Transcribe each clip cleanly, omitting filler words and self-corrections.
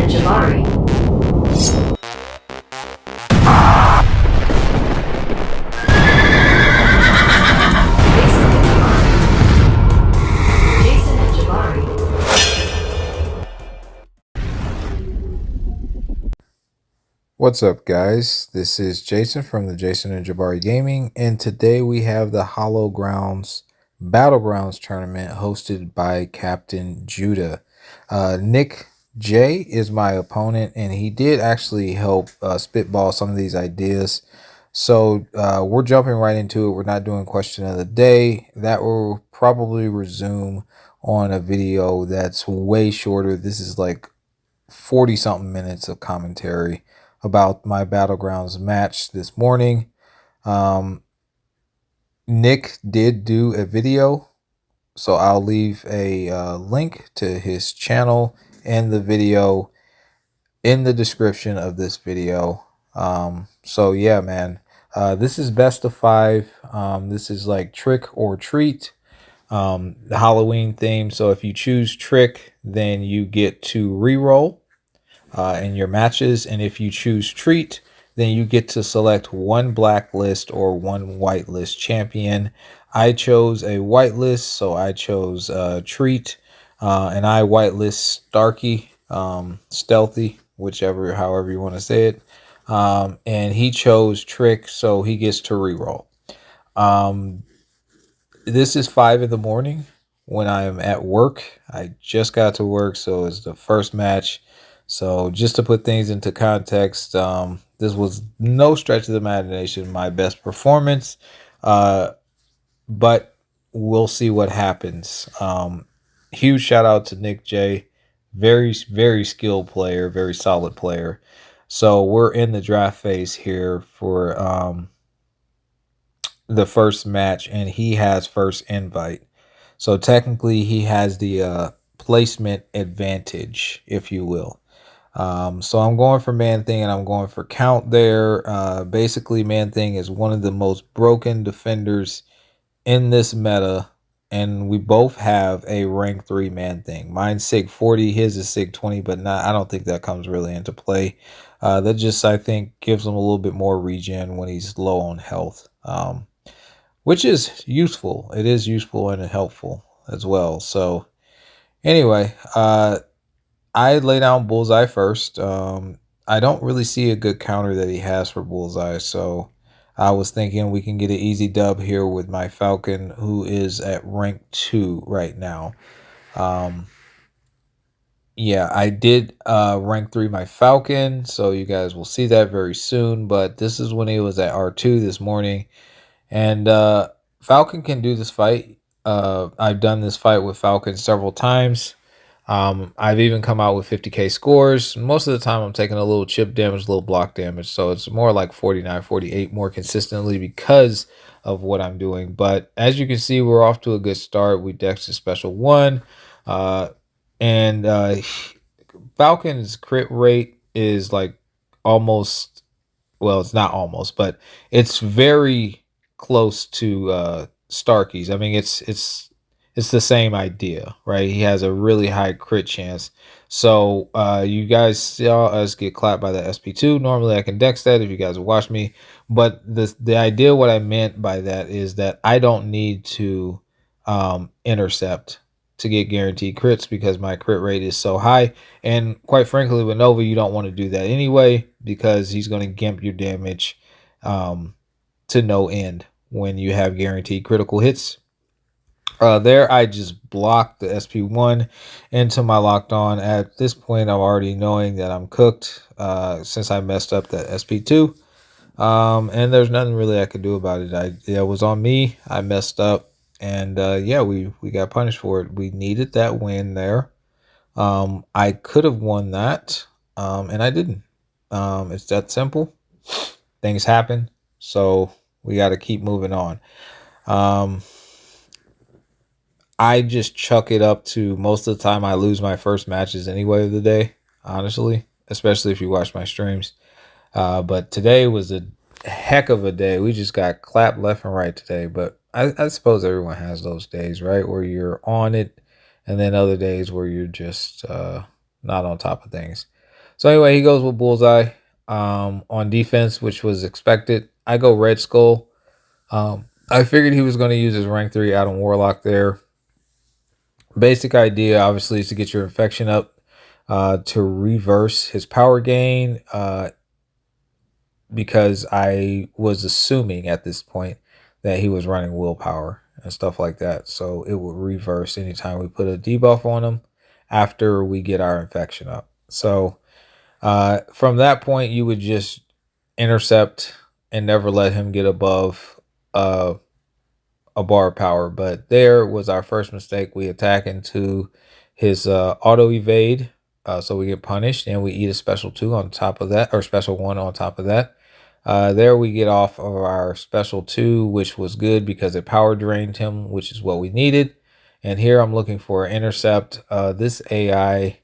Jason&Jabari. What's up, guys? This is Jason from the Jason&Jabari Gaming, and today we have the HallowGrounds Battlegrounds tournament hosted by Captain Jewda. NicK J is my opponent, and he did actually help spitball some of these ideas. So we're jumping right into it. We're not doing question of the day. That will probably resume on a video that's way shorter. This is like 40 something minutes of commentary about my Battlegrounds match this morning. NicK did do a video, so I'll leave a link to his channel and the video in the description of this video. So yeah, man, this is best of 5. This is like trick or treat, the Halloween theme. So if you choose trick, then you get to re-roll in your matches, and if you choose treat, then you get to select one blacklist or one whitelist champion. I chose a whitelist, so I chose treat, and I whitelist Starkey, stealthy, however you want to say it, and he chose trick, so he gets to reroll. This is 5 in the morning when I am at work. I just got to work, so it's the first match. So just to put things into context, this was no stretch of the imagination my best performance, but we'll see what happens. Huge shout out to NicK J, very, very skilled player, very solid player. So we're in the draft phase here for the first match, and he has first invite. So technically he has the placement advantage, if you will. So I'm going for Man-Thing and I'm going for Count there. Basically, Man-Thing is one of the most broken defenders in this meta, and we both have a rank 3 Man-Thing. Mine's Sig 40, his is Sig 20, but I don't think that comes really into play. That just, I think, gives him a little bit more regen when he's low on health, which is useful. It is useful and helpful as well. So anyway, I lay down Bullseye first. I don't really see a good counter that he has for Bullseye, so I was thinking we can get an easy dub here with my Falcon, who is at rank 2 right now. Yeah, I did rank 3 my Falcon, so you guys will see that very soon, but this is when he was at R2 this morning, and Falcon can do this fight. I've done this fight with Falcon several times. I've even come out with 50k scores. Most of the time I'm taking a little chip damage, a little block damage, so it's more like 49, 48 more consistently because of what I'm doing. But as you can see, we're off to a good start. We dexed a special 1, and Falcon's crit rate is like almost, well, it's not almost, but it's very close to Starkey's. I mean, it's the same idea, right? He has a really high crit chance. So you guys saw us get clapped by the SP2. Normally I can dex that if you guys watch me, but the idea, what I meant by that is that I don't need to intercept to get guaranteed crits because my crit rate is so high. And quite frankly, with Nova, you don't want to do that anyway because he's going to gimp your damage to no end when you have guaranteed critical hits. There I just blocked the SP1 into my locked on. At this point, I'm already knowing that I'm cooked since I messed up that SP2. And there's nothing really I could do about it. It was on me. I messed up, and yeah, we got punished for it. We needed that win there. I could have won that, and I didn't. It's that simple. Things happen, so we got to keep moving on. I just chuck it up to most of the time I lose my first matches anyway of the day, honestly, especially if you watch my streams. But today was a heck of a day. We just got clapped left and right today, but I suppose everyone has those days, right, where you're on it, and then other days where you're just not on top of things. So anyway, he goes with Bullseye on defense, which was expected. I go Red Skull. I figured he was going to use his rank 3 Adam Warlock there. Basic idea, obviously, is to get your infection up to reverse his power gain. Because I was assuming at this point that he was running willpower and stuff like that. So it would reverse anytime we put a debuff on him after we get our infection up. So from that point, you would just intercept and never let him get above a bar power. But there was our first mistake. We attack into his auto evade. So we get punished and we eat a special 2 on top of that, or special 1 on top of that. There we get off of our special 2, which was good because it power drained him, which is what we needed. And here I'm looking for an intercept. This AI,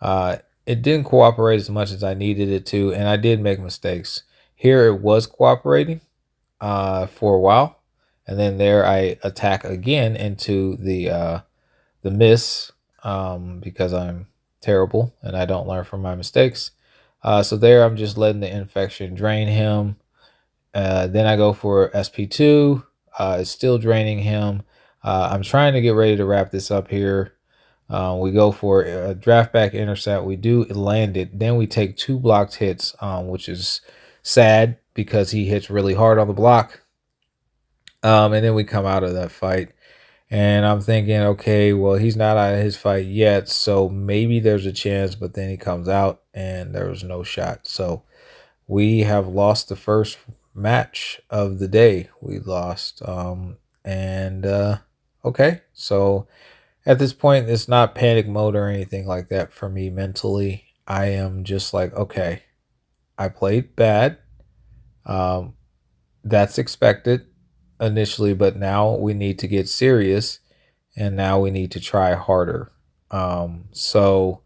it didn't cooperate as much as I needed it to, and I did make mistakes. Here it was cooperating for a while, and then there I attack again into the miss because I'm terrible and I don't learn from my mistakes. So there I'm just letting the infection drain him. Then I go for SP2. It's still draining him. I'm trying to get ready to wrap this up here. We go for a draft back intercept. We do land it. Then we take 2 blocked hits, which is sad because he hits really hard on the block. And then we come out of that fight. And I'm thinking, okay, well, he's not out of his fight yet, so maybe there's a chance. But then he comes out and there was no shot. So we have lost the first match of the day. We lost. Okay, so at this point, it's not panic mode or anything like that for me mentally. I am just like, okay, I played bad. That's expected initially, but now we need to get serious and now we need to try harder. So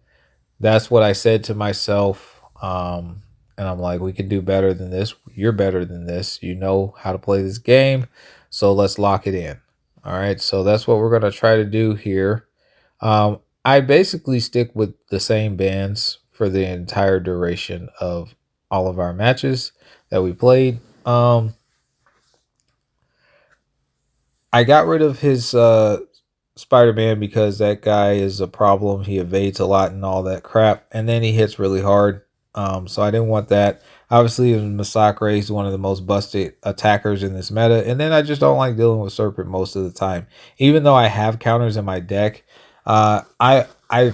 that's what I said to myself. And I'm like, we can do better than this. You're better than this. You know how to play this game. So let's lock it in. All right. So that's what we're going to try to do here. I basically stick with the same bands for the entire duration of all of our matches that we played. I got rid of his Spider-Man because that guy is a problem. He evades a lot and all that crap, and then he hits really hard. So I didn't want that. Obviously, Masacre is one of the most busted attackers in this meta, and then I just don't like dealing with Serpent most of the time. Even though I have counters in my deck, I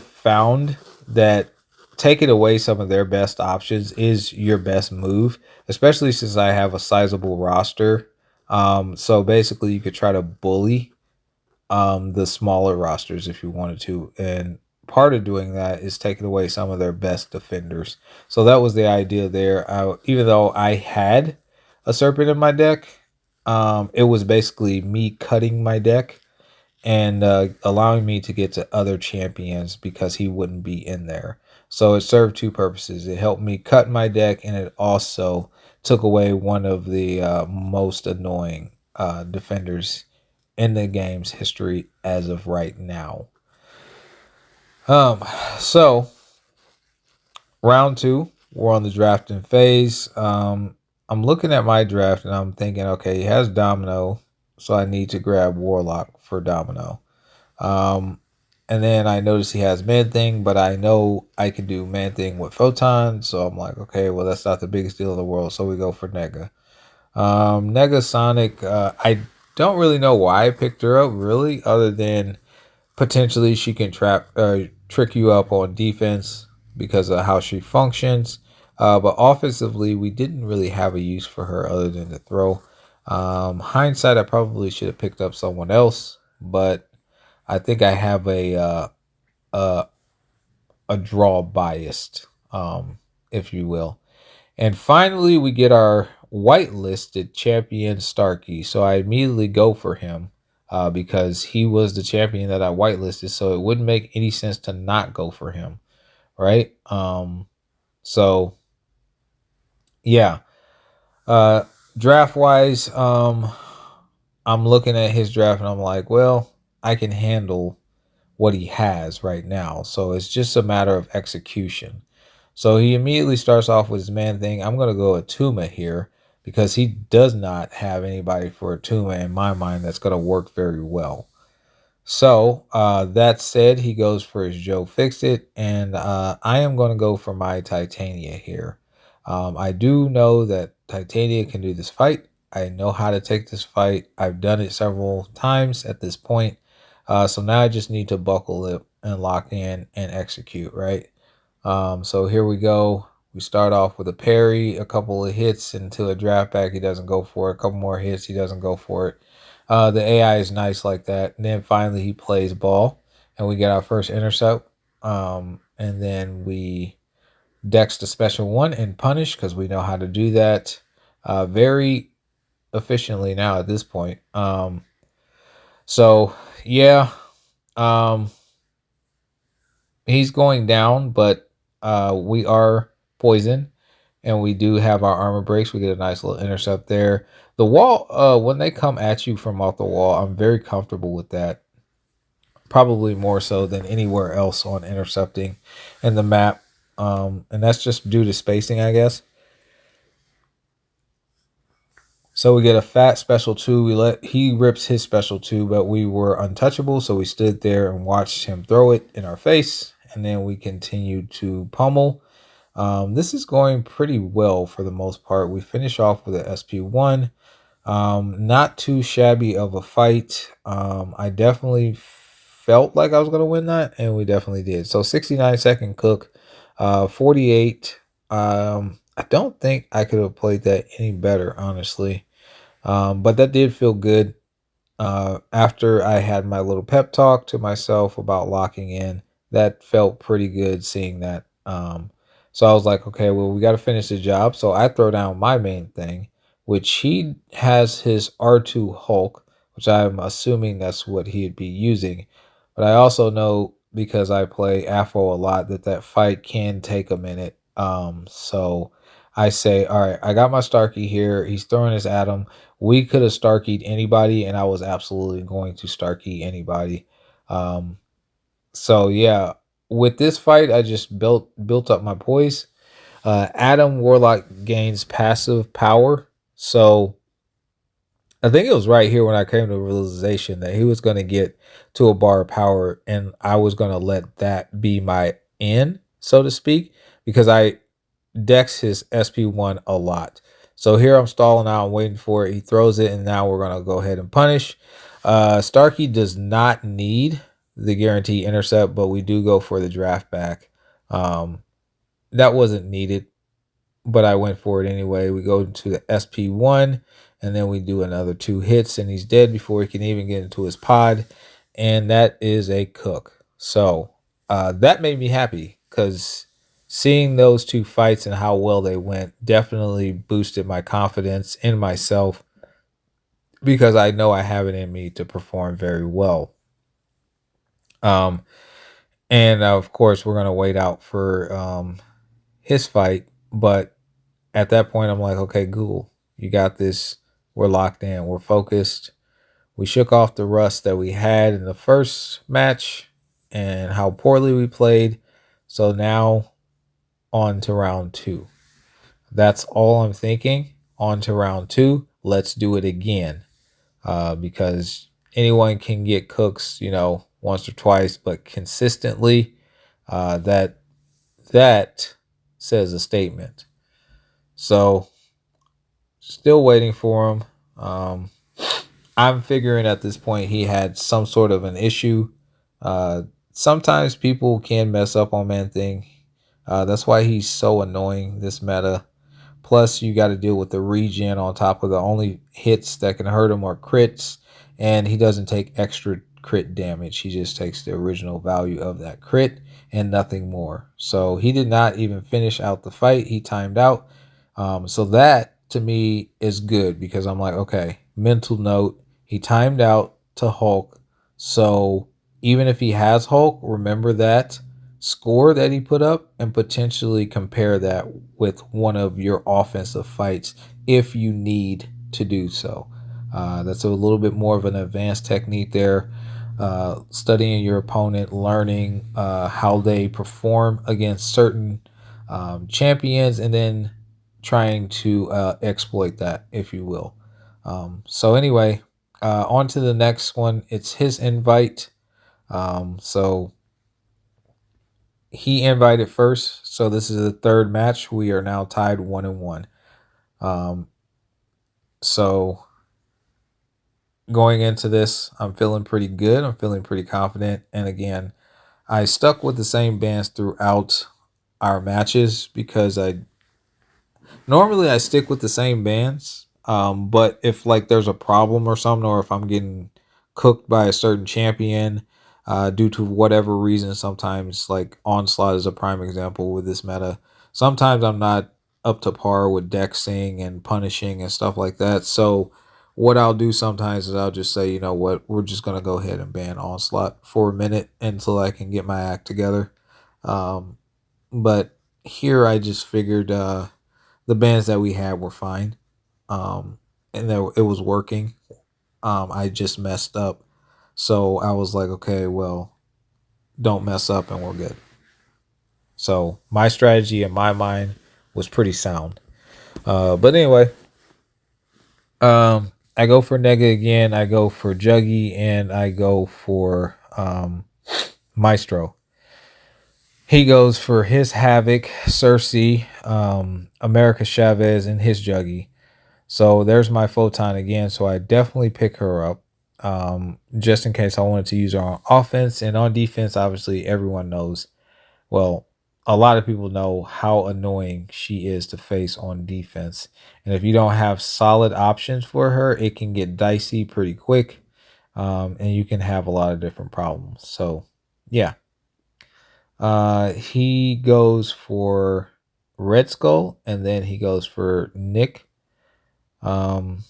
found that taking away some of their best options is your best move, especially since I have a sizable roster. So basically, you could try to bully the smaller rosters if you wanted to, and part of doing that is taking away some of their best defenders. So that was the idea there. Even though I had a Serpent in my deck, it was basically me cutting my deck and allowing me to get to other champions because he wouldn't be in there. So it served 2 purposes. It helped me cut my deck, and it also took away one of the most annoying defenders in the game's history as of right now. So round 2, we're on the drafting phase. I'm looking at my draft and I'm thinking, okay, he has Domino, so I need to grab Warlock for Domino. And then I notice he has Man Thing, but I know I can do Man Thing with Photon, so I'm like, okay, well, that's not the biggest deal in the world, so we go for Nega. Negasonic, I don't really know why I picked her up, really, other than potentially she can trick you up on defense because of how she functions. But offensively, we didn't really have a use for her other than to throw. Hindsight, I probably should have picked up someone else, but I think I have a draw biased, if you will. And finally, we get our whitelisted champion Starkey. So I immediately go for him because he was the champion that I whitelisted. So it wouldn't make any sense to not go for him, right? So yeah. Draft wise, I'm looking at his draft and I'm like, well, I can handle what he has right now. So it's just a matter of execution. So he immediately starts off with his man thing. I'm going to go Atuma here because he does not have anybody for Atuma in my mind that's going to work very well. So that said, he goes for his Joe Fixit, and I am going to go for my Titania here. I do know that Titania can do this fight. I know how to take this fight. I've done it several times at this point. So now I just need to buckle it and lock in and execute, right? So here we go. We start off with a parry, a couple of hits into a draft back. He doesn't go for it. A couple more hits. He doesn't go for it. The AI is nice like that. And then finally he plays ball and we get our first intercept. And then we dex the special one and punish because we know how to do that very efficiently now at this point. So yeah, um, he's going down, but we are poisoned and we do have our armor breaks. We get a nice little intercept there. The wall, when they come at you from off the wall, I'm very comfortable with that. Probably more so than anywhere else on intercepting in the map. And that's just due to spacing, I guess. So we get a fat special two. He rips his special two, but we were untouchable. So we stood there and watched him throw it in our face. And then we continued to pummel. This is going pretty well for the most part. We finish off with an SP1. Not too shabby of a fight. I definitely felt like I was going to win that, and we definitely did. So 69-second cook, 48. I don't think I could have played that any better, honestly. But that did feel good. After I had my little pep talk to myself about locking in, that felt pretty good seeing that. So I was like, okay, well, we got to finish the job. So I throw down my main thing, which he has his R2 Hulk, which I'm assuming that's what he'd be using. But I also know because I play Afro a lot that that fight can take a minute. So I say, all right, I got my Starkey here. He's throwing his at him. We could have Starkeyed anybody, and I was absolutely going to Starkey anybody. So yeah, with this fight, I just built up my poise. Adam Warlock gains passive power, so I think it was right here when I came to the realization that he was going to get to a bar of power, and I was going to let that be my end, so to speak, because I dex his SP1 a lot. So here I'm stalling out, I'm waiting for it. He throws it, and now we're going to go ahead and punish. Starkey does not need the guarantee intercept, but we do go for the draft back. That wasn't needed, but I went for it anyway. We go to the SP1, and then we do another 2 hits, and he's dead before he can even get into his pod. And that is a cook. So that made me happy because seeing those 2 fights and how well they went definitely boosted my confidence in myself because I know I have it in me to perform very well. And of course, we're going to wait out for his fight. But at that point, I'm like, okay, Google, you got this. We're locked in. We're focused. We shook off the rust that we had in the first match and how poorly we played. So now on to round 2. That's all I'm thinking. On to round 2. Let's do it again. Because anyone can get cooks, once or twice, but consistently, that says a statement. So still waiting for him. I'm figuring at this point he had some sort of an issue. Sometimes people can mess up on Man Thing. That's why he's so annoying, this meta. Plus, you got to deal with the regen on top of the only hits that can hurt him are crits. And he doesn't take extra crit damage. He just takes the original value of that crit and nothing more. So he did not even finish out the fight. He timed out. So that to me is good because I'm like, okay, mental note. He timed out to Hulk. So even if he has Hulk, remember that score that he put up and potentially compare that with one of your offensive fights if you need to do so. That's a little bit more of an advanced technique there. Studying your opponent, learning how they perform against certain champions, and then trying to exploit that, if you will. So anyway, on to the next one. It's his invite. So he invited first. So this is the third match. We are now tied 1-1. Um, so going into this, I'm feeling pretty good. I'm feeling pretty confident. And again, I stuck with the same bands throughout our matches because I stick with the same bands. But if like there's a problem or something, or if I'm getting cooked by a certain champion, due to whatever reason, sometimes like Onslaught is a prime example with this meta. Sometimes I'm not up to par with dexing and punishing and stuff like that. So what I'll do sometimes is I'll just say, you know what, we're just gonna go ahead and ban Onslaught for a minute until I can get my act together. Um, but here I just figured the bands that we had were fine, and that it was working. I just messed up, so I was like, okay, well, don't mess up, and we're good. So my strategy in my mind was pretty sound. But anyway, I go for Nega again. I go for Juggy, and I go for Maestro. He goes for his Havoc, Cersei, America Chavez, and his Juggy. So there's my photon again. So I definitely pick her up, just in case I wanted to use her on offense. And on defense, obviously, everyone knows. Well, a lot of people know how annoying she is to face on defense. And if you don't have solid options for her, it can get dicey pretty quick, and you can have a lot of different problems. So, yeah. He goes for Red Skull, and then he goes for NicK. Um,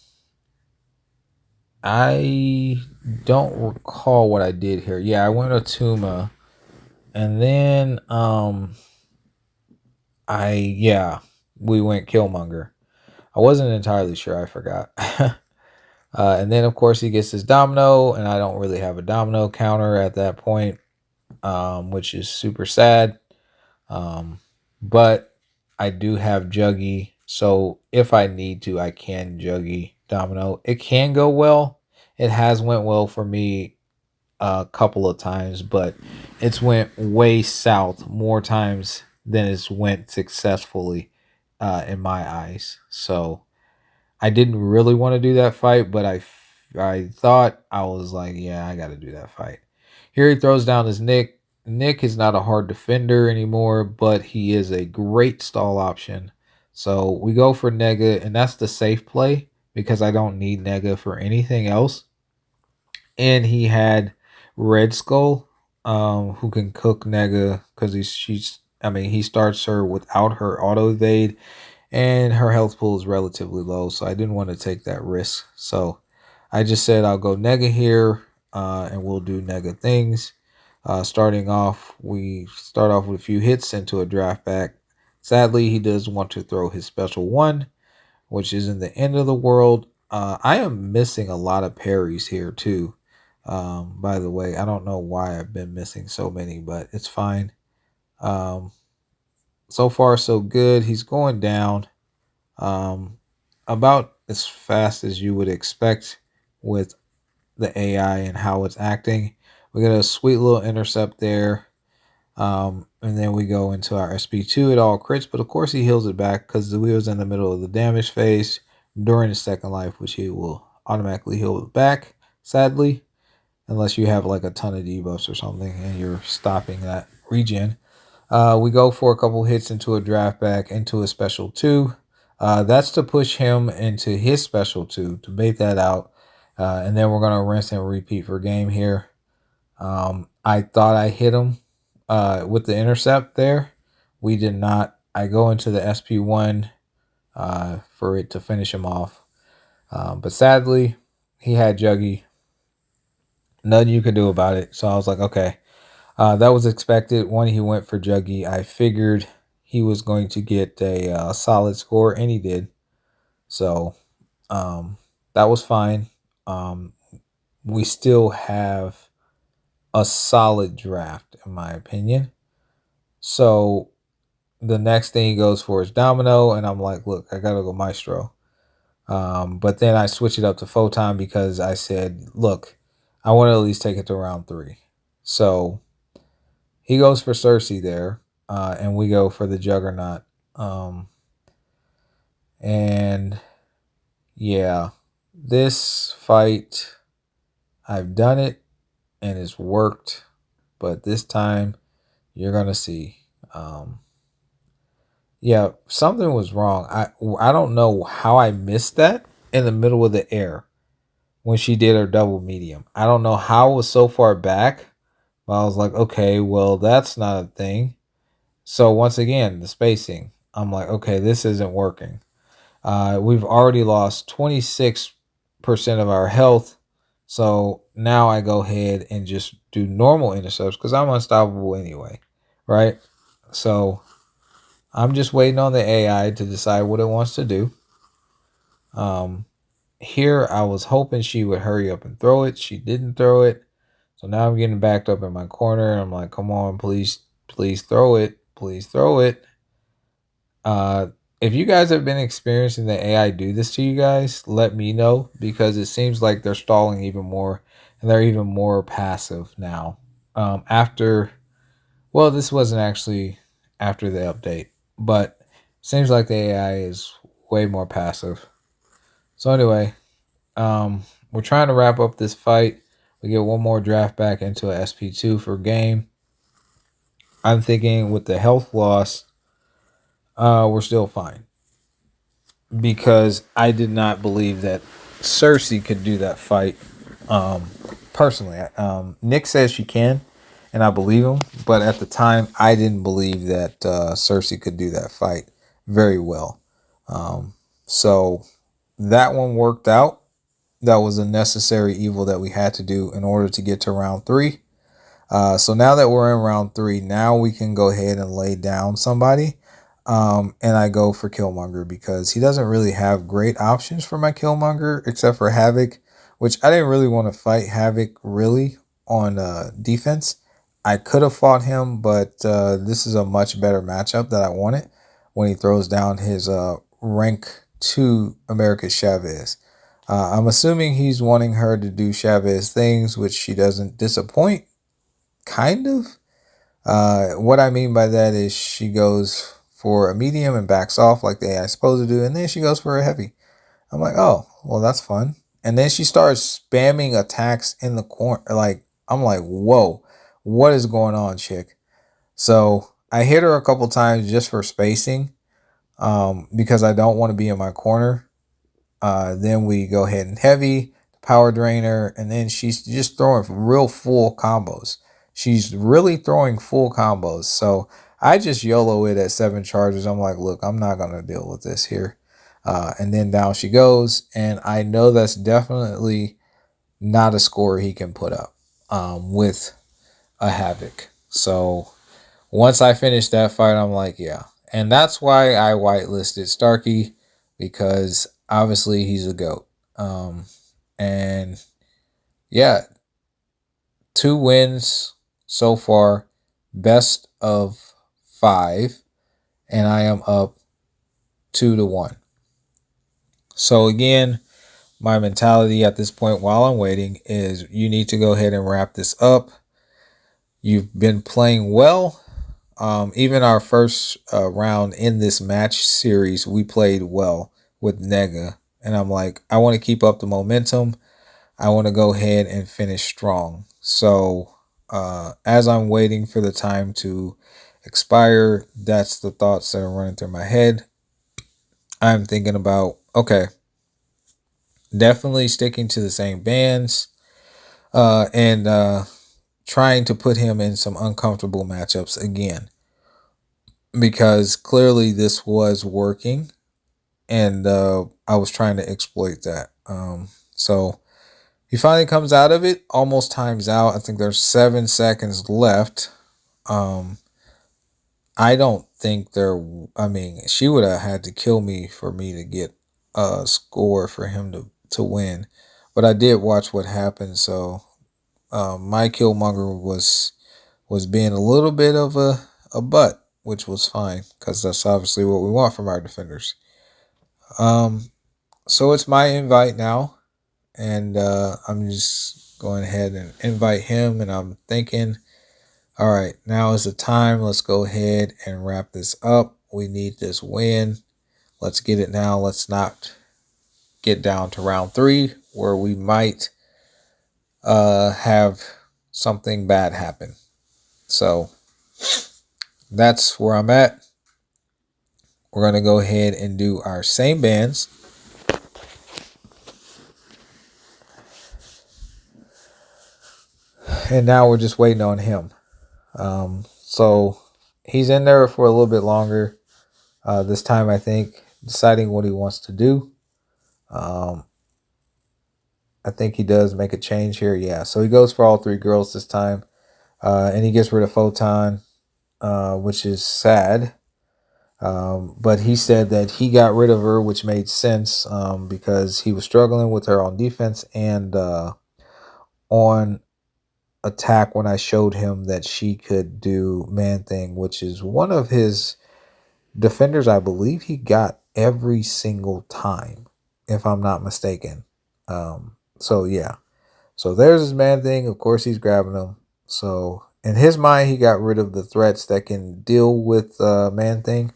I don't recall what I did here. Yeah, I went Atuma, and then we went Killmonger. I wasn't entirely sure. I forgot. And then of course he gets his domino, and I don't really have a domino counter at that point, which is super sad. Um, but I do have Juggy, so if I need to, I can Juggy domino. It can go well. It has went well for me a couple of times, but it's went way south more times than it's went successfully, in my eyes. So I didn't really want to do that fight, but I thought, I was like, yeah, I got to do that fight. Here he throws down his NicK. NicK is not a hard defender anymore, but he is a great stall option. So we go for Nega, and that's the safe play because I don't need Nega for anything else. And he had Red Skull, who can cook Nega because he starts her without her auto evade, and her health pool is relatively low, so I didn't want to take that risk. So I just said I'll go Nega here, and we'll do Nega things. Starting off, we start off with a few hits into a draft back. Sadly, he does want to throw his special one, which isn't the end of the world. I am missing a lot of parries here too. By the way, I don't know why I've been missing so many, but it's fine. Um, so far, so good. He's going down, um, about as fast as you would expect with the AI and how it's acting. We got a sweet little intercept there. And then we go into our SP2. It all crits, but of course he heals it back because we was in the middle of the damage phase during the second life, which he will automatically heal it back, sadly, unless you have like a ton of debuffs or something and you're stopping that regen. We go for a couple hits into a draft back, into a special 2. That's to push him into his special 2, to bait that out. And then we're going to rinse and repeat for game here. I thought I hit him with the intercept there. We did not. I go into the SP1 for it to finish him off. But sadly, he had Juggy. Nothing you could do about it. So I was like, okay. That was expected. When he went for Juggy, I figured he was going to get a solid score, and he did. So that was fine. Um, we still have a solid draft, in my opinion. So the next thing he goes for is Domino, and I'm like, look, I gotta go Maestro. But then I switch it up to Photon because I said, look, I want to at least take it to round 3. So he goes for Cersei there, and we go for the Juggernaut. And yeah, this fight, I've done it and it's worked, but this time you're gonna see. Yeah, something was wrong. I don't know how I missed that in the middle of the air when she did her double medium. I don't know how it was so far back, but I was like, okay, well that's not a thing. So once again, the spacing. I'm like, okay, this isn't working. We've already lost 26% of our health. So now I go ahead and just do normal intercepts because I'm unstoppable anyway, right? So I'm just waiting on the AI to decide what it wants to do. Here I was hoping she would hurry up and throw it. She didn't throw it. So now I'm getting backed up in my corner. I'm like, come on, please, please throw it. Please throw it. If you guys have been experiencing the AI do this to you guys, let me know because it seems like they're stalling even more and they're even more passive now. Well, this wasn't actually after the update, but it seems like the AI is way more passive. So anyway, we're trying to wrap up this fight. We get one more draft back into a SP2 for game. I'm thinking with the health loss, we're still fine. Because I did not believe that Cersei could do that fight. Personally, NicK says she can, and I believe him. But at the time, I didn't believe that Cersei could do that fight very well. So that one worked out. That was a necessary evil that we had to do in order to get to round 3. So now that we're in round 3, now we can go ahead and lay down somebody. And I go for Killmonger because he doesn't really have great options for my Killmonger except for Havoc, which I didn't really want to fight Havoc really on defense. I could have fought him, but this is a much better matchup that I wanted when he throws down his rank 2 America's Chavez. I'm assuming he's wanting her to do Chavez things, which she doesn't disappoint. Kind of. What I mean by that is she goes for a medium and backs off like the AI is supposed to do, and then she goes for a heavy. I'm like, oh, well, that's fun. And then she starts spamming attacks in the corner. I'm like, whoa, what is going on, chick? So I hit her a couple times just for spacing, because I don't want to be in my corner. Then we go ahead and heavy, power drainer, and then she's just throwing real full combos. She's really throwing full combos. So I just YOLO it at 7 charges. I'm like, look, I'm not going to deal with this here. And then down she goes. And I know that's definitely not a score he can put up with a Havoc. So once I finished that fight, I'm like, yeah. And that's why I whitelisted Starkey, because obviously he's a GOAT. And yeah, 2 wins so far, best of 5, and I am up 2-1. So again, my mentality at this point while I'm waiting is you need to go ahead and wrap this up. You've been playing well. Even our first round in this match series, we played well with Nega. And I'm like, I want to keep up the momentum. I want to go ahead and finish strong. So as I'm waiting for the time to expire, that's the thoughts that are running through my head. I'm thinking about, okay, definitely sticking to the same bands and trying to put him in some uncomfortable matchups again. Because clearly this was working, and I was trying to exploit that. So he finally comes out of it, almost times out. I think there's 7 seconds left. I don't think she would have had to kill me for me to get a score for him to win. But I did watch what happened, so my Killmonger was being a little bit of a butt. which was fine because that's obviously what we want from our defenders. Um, so it's my invite now, and I'm just going ahead and invite him, and I'm thinking, all right, now is the time. Let's go ahead and wrap this up. We need this win. Let's get it now. Let's not get down to round 3 where we might have something bad happen. So that's where I'm at. We're going to go ahead and do our same bands. And now we're just waiting on him. So he's in there for a little bit longer. This time, I think, deciding what he wants to do. I think he does make a change here. Yeah, so he goes for all 3 girls this time. And he gets rid of Photon, which is sad. But he said that he got rid of her, which made sense because he was struggling with her on defense and on attack when I showed him that she could do Man Thing, which is one of his defenders. I believe he got every single time, if I'm not mistaken. So yeah. So there's his Man Thing. Of course, he's grabbing him. So in his mind, he got rid of the threats that can deal with Man Thing.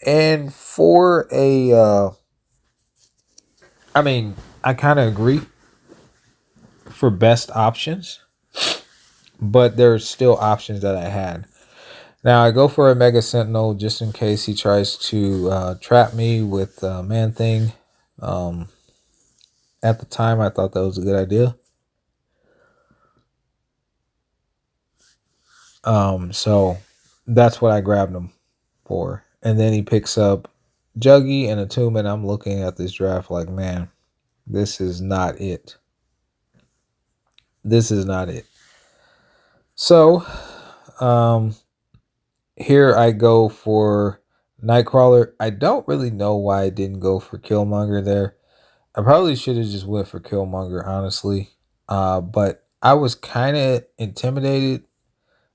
And for I kind of agree for best options, but there's still options that I had. Now I go for a Mega Sentinel just in case he tries to trap me with Man Thing. At the time, I thought that was a good idea. So that's what I grabbed him for. And then he picks up Juggy and a Tomb, and I'm looking at this draft like, man, this is not it. This is not it. So, here I go for Nightcrawler. I don't really know why I didn't go for Killmonger there. I probably should have just went for Killmonger, honestly. But I was kind of intimidated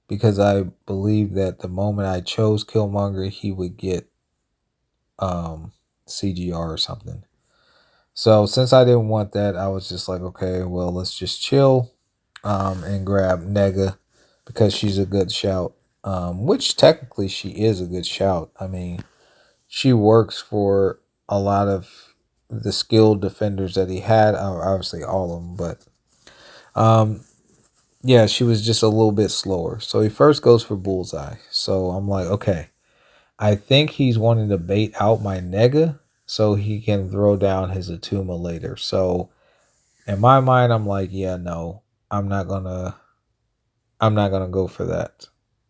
because I believed that the moment I chose Killmonger, he would get CGR or something. So since I didn't want that, I was just like, okay, well, let's just chill and grab Nega because she's a good shout. Which technically she is a good shout. I mean, she works for a lot of the skilled defenders that he had. Obviously, all of them, but yeah, she was just a little bit slower. So he first goes for Bullseye. So I'm like, okay, I think he's wanting to bait out my Nega so he can throw down his Atuma later. So in my mind, I'm like, yeah, no, I'm not gonna go for that.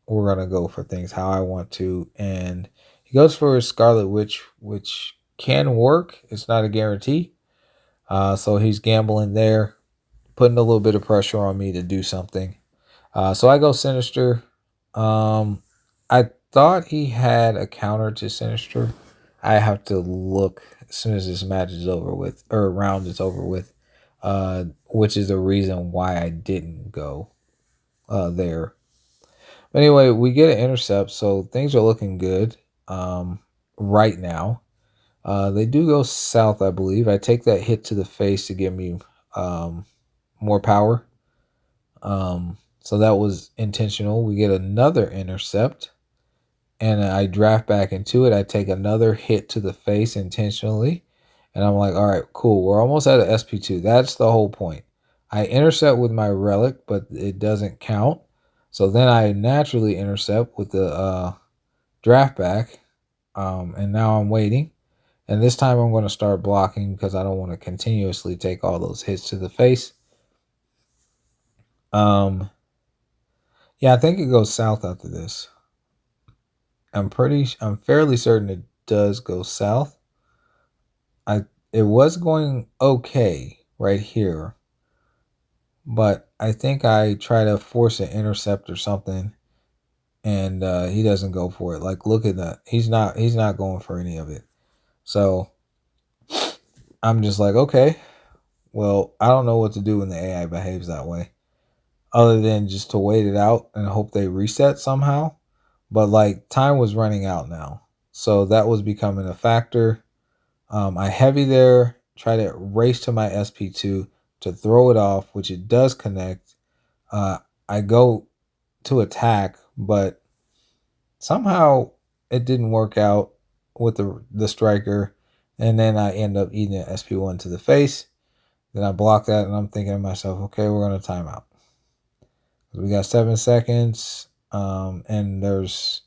We're gonna go for things how I want to. And he goes for his Scarlet Witch, which can work. It's not a guarantee. So he's gambling there, putting a little bit of pressure on me to do something. So I go Sinister. I thought he had a counter to Sinister. I have to look as soon as this match is over with, or round is over with, which is the reason why I didn't go there. But anyway, we get an intercept, so things are looking good right now. They do go south, I believe. I take that hit to the face to give me more power. So that was intentional. We get another intercept, and I draft back into it. I take another hit to the face intentionally, and I'm like, all right, cool. We're almost at an SP2. That's the whole point. I intercept with my relic, but it doesn't count. So then I naturally intercept with the draft back, and now I'm waiting. And this time I'm going to start blocking because I don't want to continuously take all those hits to the face. Yeah, I think it goes south after this. I'm fairly certain it does go south. It was going okay right here, but I think I try to force an intercept or something, and he doesn't go for it. Like, look at that. He's not going for any of it. So I'm just like, okay, well, I don't know what to do when the AI behaves that way, other than just to wait it out and hope they reset somehow. but like time was running out now. So that was becoming a factor. I heavy there, try to race to my SP2 to throw it off, which it does connect. Uh, I go to attack, but somehow it didn't work out with the striker, and then I end up eating an SP1 to the face. Then I block that, and I'm thinking to myself, okay, we're gonna time out. We got 7 seconds, and there's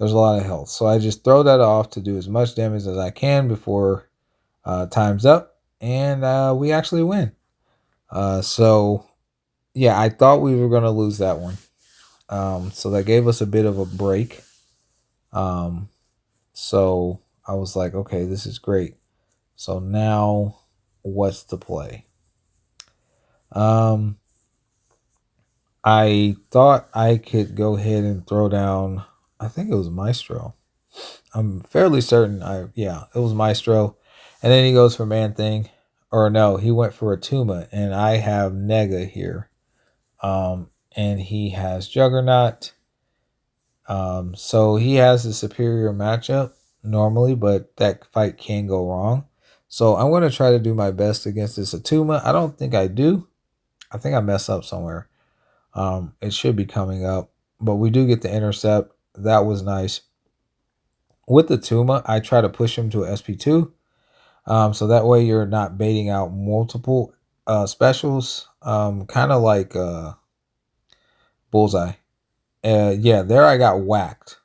a lot of health, so I just throw that off to do as much damage as I can before time's up, and we actually win. So yeah, I thought we were gonna lose that one. So that gave us a bit of a break. Um, so I was like, okay, this is great. So now what's the play? I thought I could go ahead and throw down, I think it was Maestro. I'm fairly certain yeah, it was Maestro. And then he goes for Man Thing. Or no, he went for a Tuma, and I have Nega here. And he has Juggernaut. So he has the superior matchup normally, but that fight can go wrong. So I'm going to try to do my best against this Atuma. I don't think I do. I think I mess up somewhere. It should be coming up, but we do get the intercept. That was nice. With the Tuma, I try to push him to SP2. So that way you're not baiting out multiple specials. Kind of like Bullseye. Yeah, there I got whacked.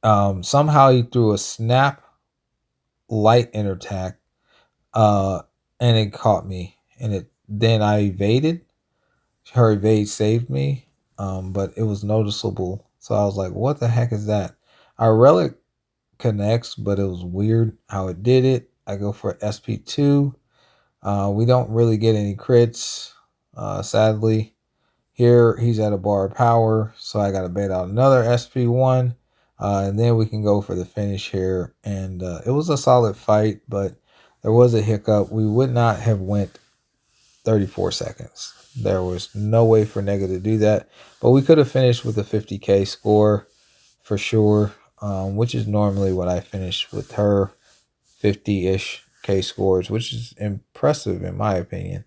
Somehow he threw a snap light enter attack, and it caught me, and it then I evaded. Her evade saved me, but it was noticeable. So I was like, "What the heck is that?" Our relic connects, but it was weird how it did it. I go for SP2. We don't really get any crits, sadly. Here he's at a bar of power, so I got to bait out another SP1, and then we can go for the finish here. And it was a solid fight, but there was a hiccup. We would not have went 34 seconds. There was no way for Nega to do that, but we could have finished with a 50K score for sure, which is normally what I finish with her, 50-ish K scores, which is impressive in my opinion.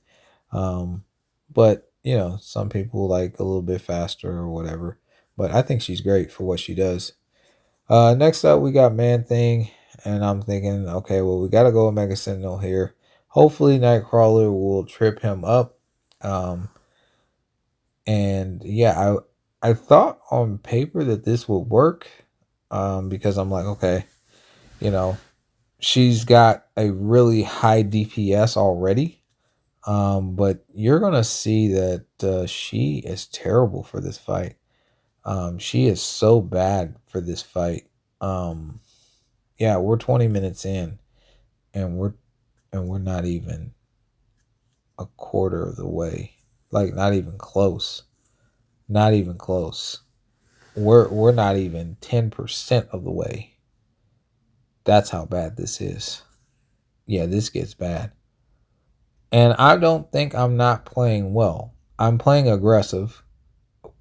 But you know, some people like a little bit faster or whatever. But I think she's great for what she does. Next up, we got Man Thing, and I'm thinking, okay, well, we got to go Mega Sentinel here. Hopefully, Nightcrawler will trip him up. And yeah, I thought on paper that this would work, because I'm like, okay, you know, she's got a really high DPS already. But you're gonna see that she is terrible for this fight. She is so bad for this fight. Yeah, we're 20 minutes in, and we're not even a quarter of the way. Like not even close. Not even close. We're not even 10% of the way. That's how bad this is. Yeah, this gets bad. And I don't think I'm not playing well. I'm playing aggressive,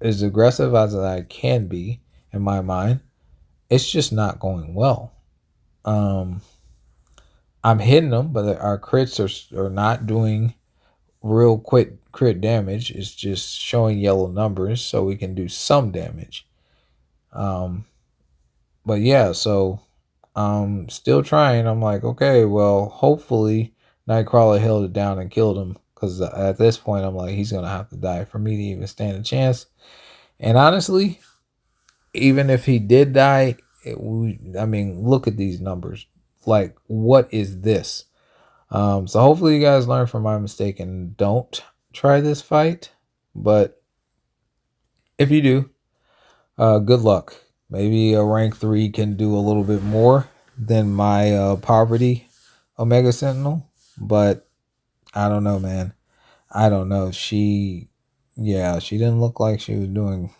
as aggressive as I can be in my mind. It's just not going well. Um, I'm hitting them, but our crits are not doing real quick crit damage. It's just showing yellow numbers so we can do some damage. Um, but yeah, so still trying. I'm like, okay, well, hopefully Nightcrawler held it down and killed him, because at this point I'm like, he's gonna have to die for me to even stand a chance. And honestly, even if he did die, I mean, look at these numbers. Like, what is this? So hopefully you guys learn from my mistake and don't try this fight. But if you do, good luck. Maybe a rank 3 can do a little bit more than my poverty Omega Sentinel. But I don't know, man. I don't know. Yeah, she didn't look like she was doing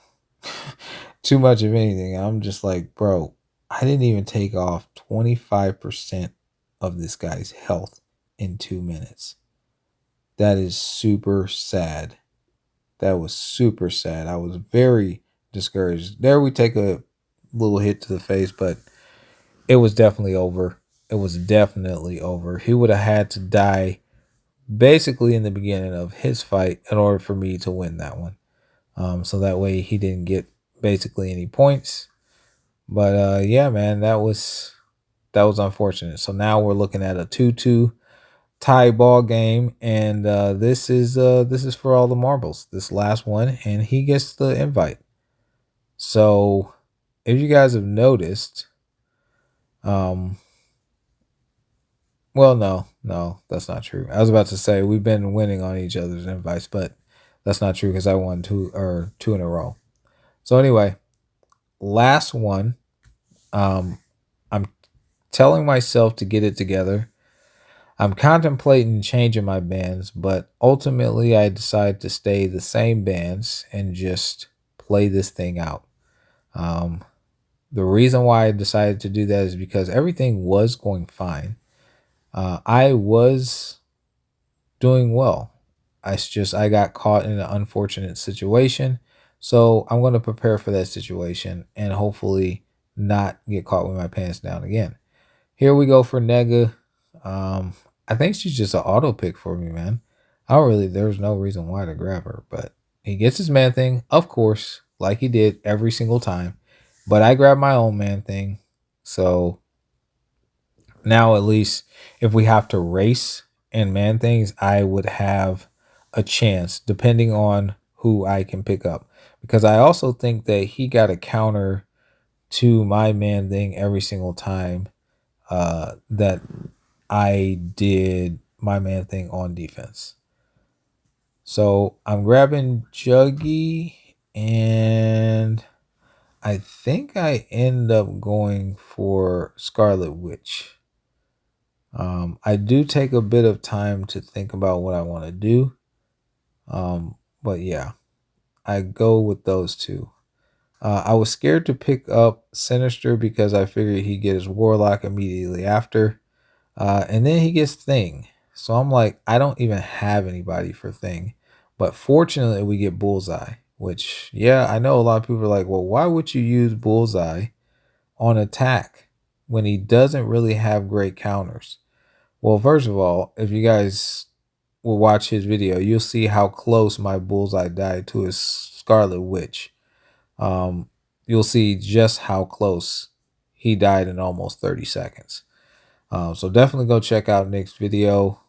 too much of anything. I'm just like, bro, I didn't even take off 25% of this guy's health in 2 minutes. That is super sad. That was super sad. I was very discouraged. There we take a little hit to the face, but it was definitely over. It was definitely over. He would have had to die basically in the beginning of his fight in order for me to win that one. So that way he didn't get basically any points. But yeah, man, that was unfortunate. So now we're looking at a 2-2 tie ball game, and this is for all the marbles. This last one, and he gets the invite. So if you guys have noticed, um, well, no, that's not true. I was about to say we've been winning on each other's invites, but that's not true because I won two in a row. So anyway, last one. I'm telling myself to get it together. I'm contemplating changing my bands, but ultimately I decide to stay the same bands and just play this thing out. Um, the reason why I decided to do that is because everything was going fine. I was doing well. I got caught in an unfortunate situation. So I'm going to prepare for that situation and hopefully not get caught with my pants down again. Here we go for Nega. Um, I think she's just an auto pick for me, man. I don't really, there's no reason why to grab her, but he gets his man thing, of course, like he did every single time. But I grabbed my own man thing. So now at least if we have to race and man things, I would have a chance depending on who I can pick up. Because I also think that he got a counter to my man thing every single time that I did my man thing on defense. So I'm grabbing Juggy, and I think I end up going for Scarlet Witch. I do take a bit of time to think about what I want to do. But yeah, I go with those two. I was scared to pick up Sinister because I figured he'd get his Warlock immediately after. And then he gets Thing. So I'm like, I don't even have anybody for Thing. But fortunately, we get Bullseye, which, yeah, I know a lot of people are like, well, why would you use Bullseye on attack when he doesn't really have great counters? Well, first of all, if you guys will watch his video, you'll see how close my Bullseye died to his Scarlet Witch. Um, you'll see just how close he died in almost 30 seconds. So definitely go check out NicK's video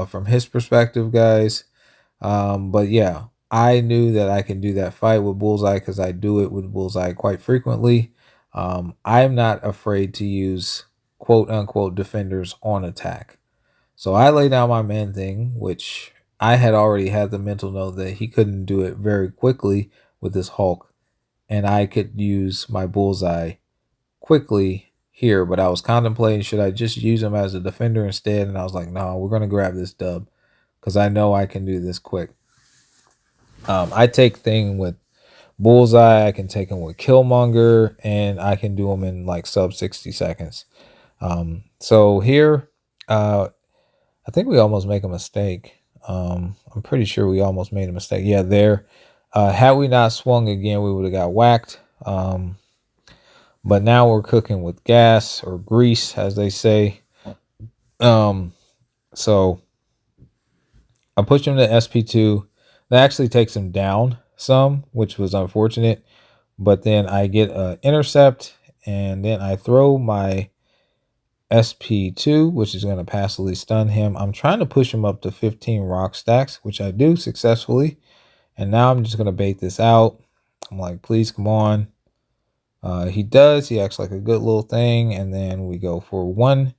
from his perspective, guys. But yeah, I knew that I can do that fight with Bullseye because I do it with Bullseye quite frequently. I'm not afraid to use quote unquote defenders on attack. So I lay down my man thing, which I had already had the mental note that he couldn't do it very quickly with this Hulk, and I could use my Bullseye quickly here, but I was contemplating should I just use him as a defender instead, and I was like, no, we're gonna grab this dub because I know I can do this quick. I take Thing with Bullseye, I can take him with Killmonger, and I can do him in like sub 60 seconds. So here, I think we almost make a mistake. I'm pretty sure we almost made a mistake. Yeah, there. Had we not swung again, we would have got whacked. But now we're cooking with gas or grease, as they say. So I pushed him to SP2. That actually takes him down some, which was unfortunate. But then I get an intercept, and then I throw my SP2, which is going to passively stun him. I'm trying to push him up to 15 rock stacks, which I do successfully. And now I'm just going to bait this out. I'm like, please come on. He does. He acts like a good little thing. And then we go for one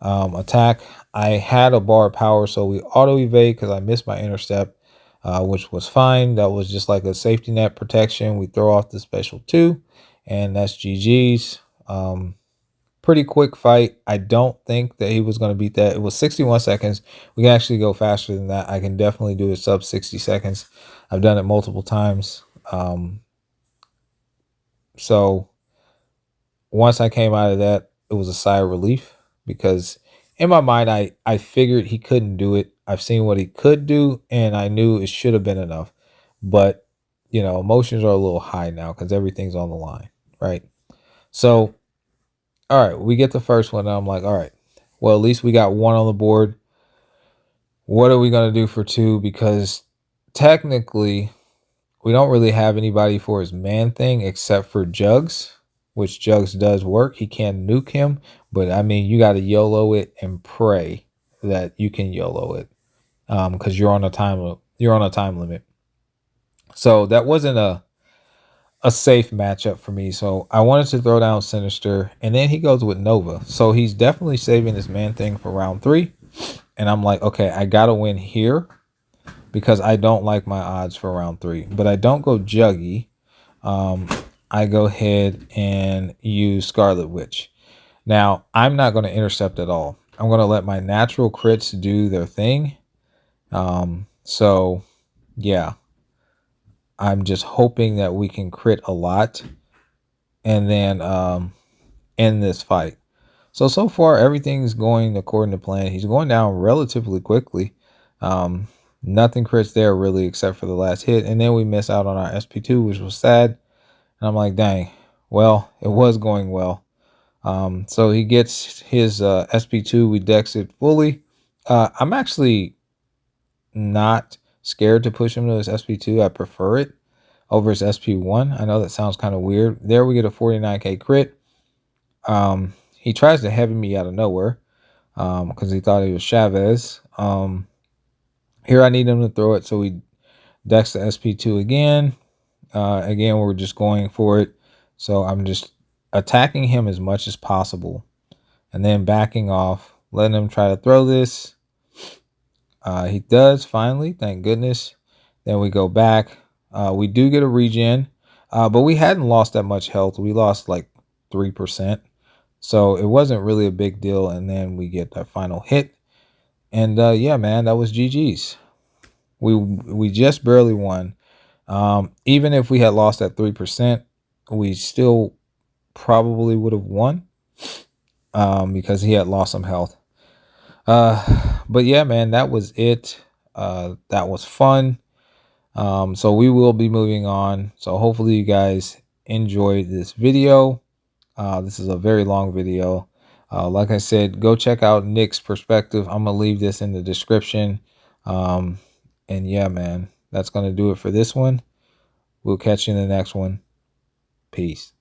attack. I had a bar of power, so we auto evade because I missed my intercept, which was fine. That was just like a safety net protection. We throw off the special 2, and that's GG's. Pretty quick fight. I don't think that he was going to beat that. It was 61 seconds. We can actually go faster than that. I can definitely do it sub 60 seconds. I've done it multiple times. So once I came out of that, it was a sigh of relief because in my mind, I figured he couldn't do it. I've seen what he could do, and I knew it should have been enough. But, emotions are a little high now because everything's on the line, right? So, all right, we get the first one. And I'm like, all right, well, at least we got one on the board. What are we going to do for two? Because technically, we don't really have anybody for his man thing except for Jugs, which Jugs does work. He can nuke him, but I mean, you got to YOLO it and pray that you can YOLO it, because you're on a time limit. So that wasn't a safe matchup for me. So I wanted to throw down Sinister, and then he goes with Nova. So he's definitely saving his man thing for round 3. And I'm like, okay, I gotta win here because I don't like my odds for round 3. But I don't go Juggy. I go ahead and use Scarlet Witch. Now, I'm not going to intercept at all. I'm going to let my natural crits do their thing. So, yeah. I'm just hoping that we can crit a lot and then end this fight. So far, everything's going according to plan. He's going down relatively quickly. Nothing crits there really except for the last hit. And then we miss out on our SP2, which was sad. And I'm like, dang, well, it was going well. So he gets his SP2. We dex it fully. I'm actually not scared to push him to his SP2. I prefer it over his SP1. I know that sounds kind of weird. There we get a 49k crit. He tries to heavy me out of nowhere because he thought he was Chavez. Here I need him to throw it, so we dex the SP2 again. Again, we're just going for it. So I'm just attacking him as much as possible and then backing off, letting him try to throw this. He does finally, thank goodness. Then we go back. We do get a regen, but we hadn't lost that much health. We lost like 3%. So it wasn't really a big deal. And then we get that final hit. And yeah, man, that was GG's. We just barely won. Even if we had lost that 3%, we still probably would have won because he had lost some health. But yeah, man, that was it. That was fun. So we will be moving on. So hopefully you guys enjoyed this video. This is a very long video. Like I said, go check out NicK's perspective. I'm gonna leave this in the description. And yeah, man, that's gonna do it for this one. We'll catch you in the next one. Peace.